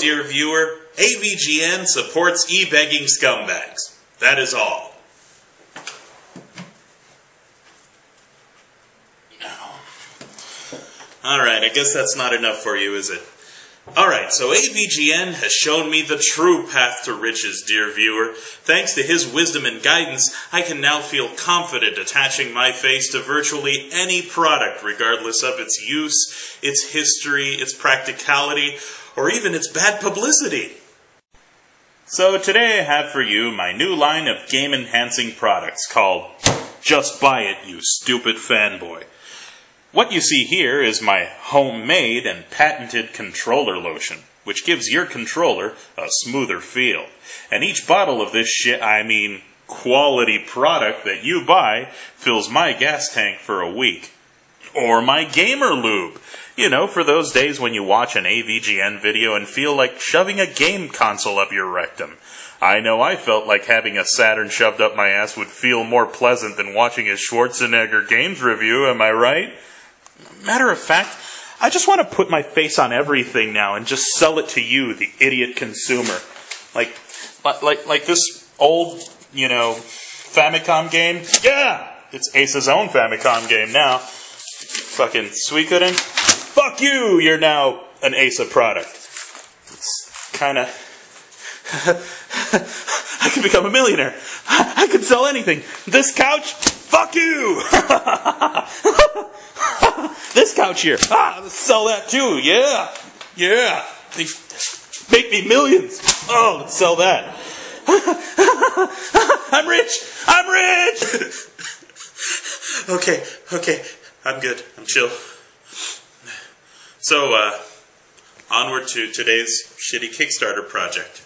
dear viewer, AVGN supports e-begging scumbags. That is all. Alright, I guess that's not enough for you, is it? Alright, so AVGN has shown me the true path to riches, dear viewer. Thanks to his wisdom and guidance, I can now feel confident attaching my face to virtually any product, regardless of its use, its history, its practicality, or even its bad publicity. So today I have for you my new line of game-enhancing products called Just Buy It, You Stupid Fanboy. What you see here is my homemade and patented controller lotion, which gives your controller a smoother feel. And each bottle of this quality product that you buy fills my gas tank for a week. Or my gamer lube. You know, for those days when you watch an AVGN video and feel like shoving a game console up your rectum. I know I felt like having a Saturn shoved up my ass would feel more pleasant than watching a Schwarzenegger games review, am I right? Matter of fact, I just want to put my face on everything now and just sell it to you, the idiot consumer. Like this old, Famicom game. Yeah! It's Ace's own Famicom game now. Fucking Suikoden. Fuck you! You're now an Ace product. It's kinda... I could become a millionaire. I could sell anything. This couch? Fuck you! This couch here. Let's sell that too. Yeah. Yeah. They make me millions. Oh, let's sell that. I'm rich. I'm rich. Okay. I'm good. I'm chill. So, onward to today's shitty Kickstarter project.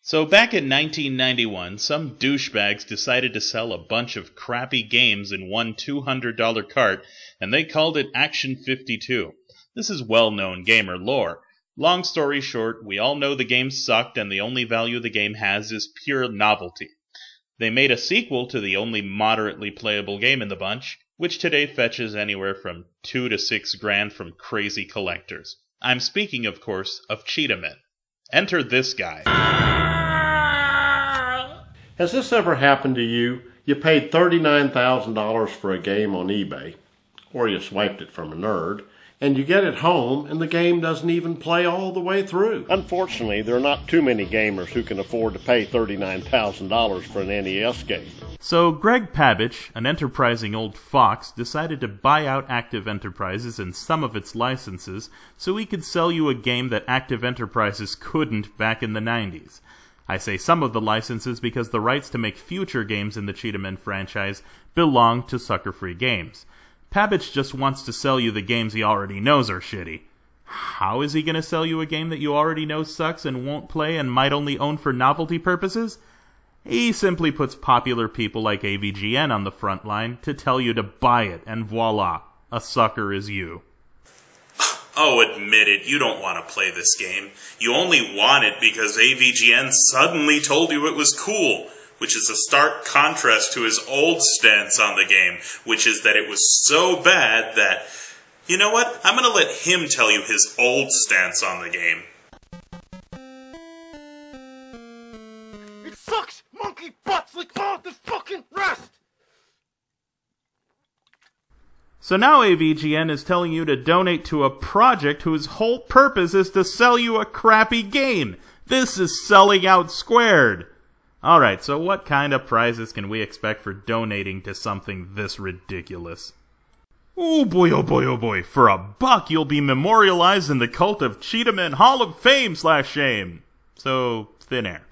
So back in 1991, some douchebags decided to sell a bunch of crappy games in one $200 cart, and they called it Action 52. This is well-known gamer lore. Long story short, we all know the game sucked and the only value the game has is pure novelty. They made a sequel to the only moderately playable game in the bunch, which today fetches anywhere from $2 to $6 grand from crazy collectors. I'm speaking, of course, of Cheetah-Men. Enter this guy. Has this ever happened to you? You paid $39,000 for a game on eBay, or you swiped it from a nerd, and you get it home and the game doesn't even play all the way through. Unfortunately, there are not too many gamers who can afford to pay $39,000 for an NES game. So Greg Pabich, an enterprising old fox, decided to buy out Active Enterprises and some of its licenses so he could sell you a game that Active Enterprises couldn't back in the 90s. I say some of the licenses because the rights to make future games in the Cheetah-Men franchise belong to Sucker Free Games. Pabich just wants to sell you the games he already knows are shitty. How is he going to sell you a game that you already know sucks and won't play and might only own for novelty purposes? He simply puts popular people like AVGN on the front line to tell you to buy it, and voila, a sucker is you. Oh, admit it, you don't want to play this game. You only want it because AVGN suddenly told you it was cool, which is a stark contrast to his old stance on the game, which is that it was so bad that, you know what, I'm going to let him tell you his old stance on the game. It sucks monkey butts like all the fucking rest! So now AVGN is telling you to donate to a project whose whole purpose is to sell you a crappy game. This is selling out squared. Alright, so what kind of prizes can we expect for donating to something this ridiculous? Oh boy, oh boy, oh boy. For $1, you'll be memorialized in the Cult of Cheetah-Men Hall of Fame/shame. So, thin air.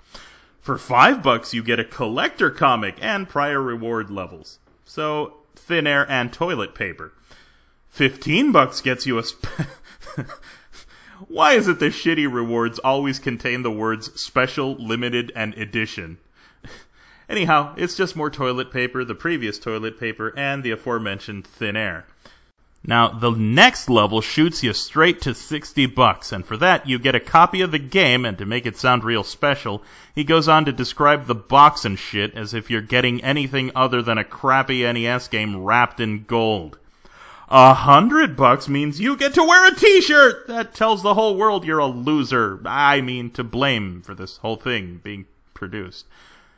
For $5, you get a collector comic and prior reward levels. So, thin air and toilet paper. $15 gets you a Why is it the shitty rewards always contain the words special, limited, and edition? Anyhow, it's just more toilet paper, the previous toilet paper, and the aforementioned thin air. Now, the next level shoots you straight to $60, and for that, you get a copy of the game, and to make it sound real special, he goes on to describe the box and shit as if you're getting anything other than a crappy NES game wrapped in gold. $100 means you get to wear a t-shirt that tells the whole world you're a loser. I mean, to blame for this whole thing being produced.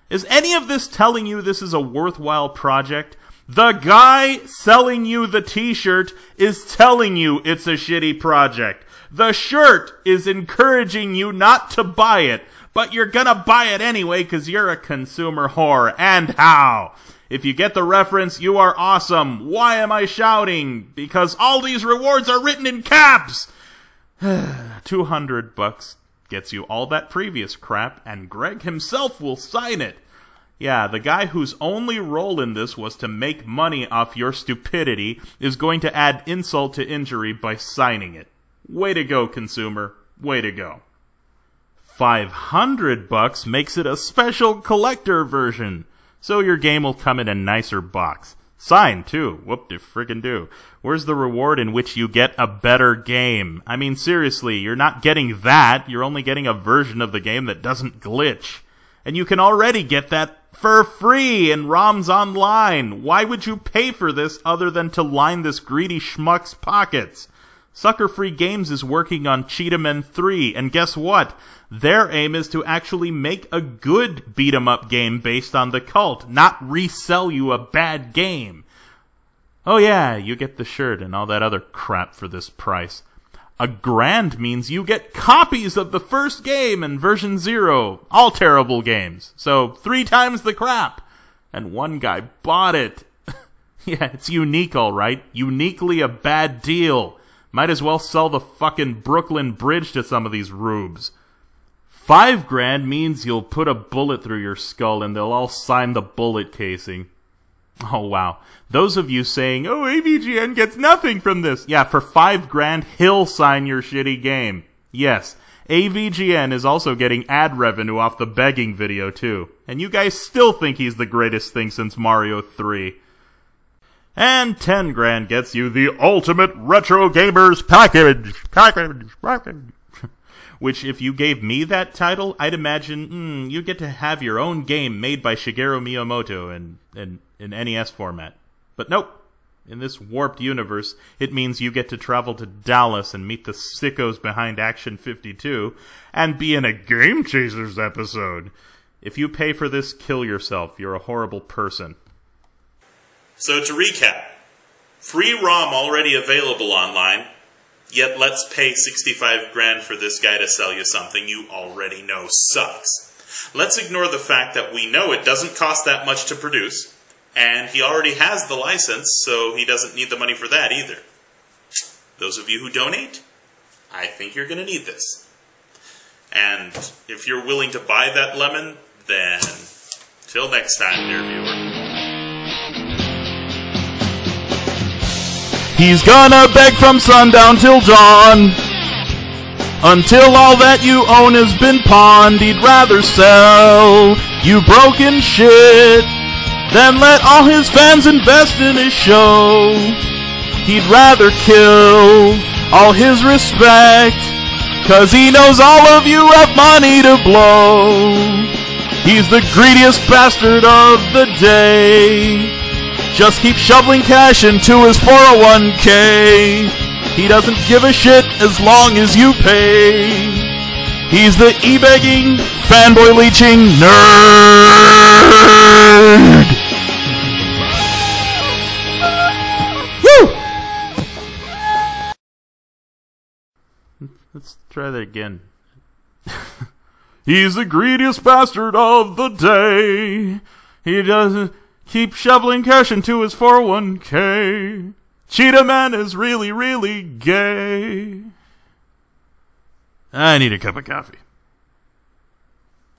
Is any of this telling you this is a worthwhile project? The guy selling you the t-shirt is telling you it's a shitty project. The shirt is encouraging you not to buy it, but you're gonna buy it anyway because you're a consumer whore. And how? If you get the reference, you are awesome. Why am I shouting? Because all these rewards are written in caps! $200 gets you all that previous crap, and Greg himself will sign it. Yeah, the guy whose only role in this was to make money off your stupidity is going to add insult to injury by signing it. Way to go, consumer. Way to go. $500 makes it a special collector version, so your game will come in a nicer box. Signed, too. Whoop-de-frickin' do. Where's the reward in which you get a better game? I mean, seriously, you're not getting that. You're only getting a version of the game that doesn't glitch. And you can already get that for free in ROMs online. Why would you pay for this other than to line this greedy schmuck's pockets? Sucker Free Games is working on Cheetah Men 3, and guess what? Their aim is to actually make a good beat-em-up game based on the cult, not resell you a bad game. Oh yeah, you get the shirt and all that other crap for this price. $1,000 means you get copies of the first game and version 0. All terrible games. So 3 times the crap. And one guy bought it. Yeah, it's unique, alright. Uniquely a bad deal. Might as well sell the fucking Brooklyn Bridge to some of these rubes. $5,000 means you'll put a bullet through your skull and they'll all sign the bullet casing. Oh, wow. Those of you saying, oh, AVGN gets nothing from this. Yeah, for $5,000, he'll sign your shitty game. Yes, AVGN is also getting ad revenue off the begging video, too. And you guys still think he's the greatest thing since Mario 3. And $10,000 gets you the Ultimate Retro Gamers Package. Which, if you gave me that title, I'd imagine, you get to have your own game made by Shigeru Miyamoto in NES format. But nope. In this warped universe, it means you get to travel to Dallas and meet the sickos behind Action 52 and be in a Game Chasers episode. If you pay for this, kill yourself. You're a horrible person. So to recap, free ROM already available online, yet let's pay $65,000 for this guy to sell you something you already know sucks. Let's ignore the fact that we know it doesn't cost that much to produce, and he already has the license, so he doesn't need the money for that either. Those of you who donate, I think you're going to need this. And if you're willing to buy that lemon, then till next time, dear viewer. He's gonna beg from sundown till dawn, until all that you own has been pawned. He'd rather sell you broken shit than let all his fans invest in his show. He'd rather kill all his respect, 'cause he knows all of you have money to blow. He's the greediest bastard of the day. Just keep shoveling cash into his 401k. He doesn't give a shit as long as you pay. He's the e-begging, fanboy leeching nerd! Woo! Let's try that again. He's the greediest bastard of the day. He doesn't keep shoveling cash into his 401k. Cheetah Man is really, really gay. I need a cup of coffee.